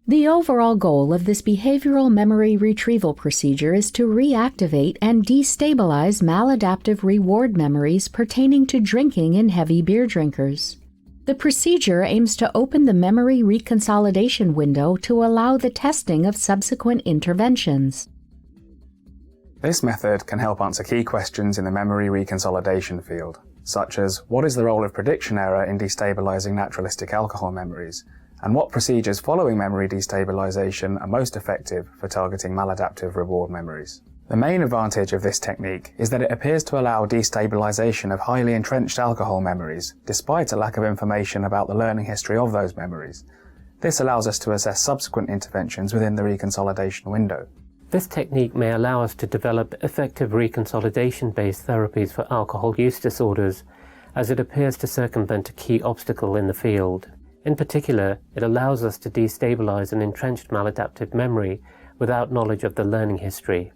The overall goal of this behavioral memory retrieval procedure is to reactivate and destabilize maladaptive reward memories pertaining to drinking in heavy beer drinkers. The procedure aims to open the memory reconsolidation window to allow the testing of subsequent interventions. This method can help answer key questions in the memory reconsolidation field, such as what is the role of prediction error in destabilizing naturalistic alcohol memories, and what procedures following memory destabilization are most effective for targeting maladaptive reward memories. The main advantage of this technique is that it appears to allow destabilization of highly entrenched alcohol memories, despite a lack of information about the learning history of those memories. This allows us to assess subsequent interventions within the reconsolidation window. This technique may allow us to develop effective reconsolidation-based therapies for alcohol use disorders, as it appears to circumvent a key obstacle in the field. In particular, it allows us to destabilize an entrenched maladaptive memory without knowledge of the learning history.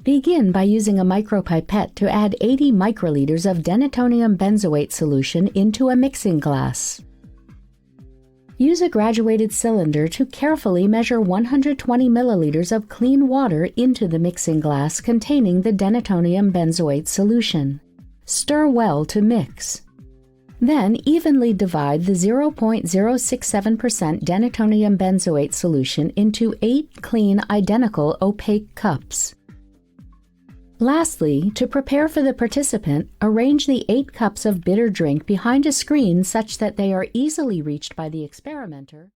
Begin by using a micropipette to add 80 microliters of denatonium benzoate solution into a mixing glass. Use a graduated cylinder to carefully measure 120 milliliters of clean water into the mixing glass containing the denatonium benzoate solution. Stir well to mix. Then evenly divide the 0.067% denatonium benzoate solution into 8 clean, identical, opaque cups. Lastly, to prepare for the participant, arrange the 8 cups of bitter drink behind a screen such that they are easily reached by the experimenter.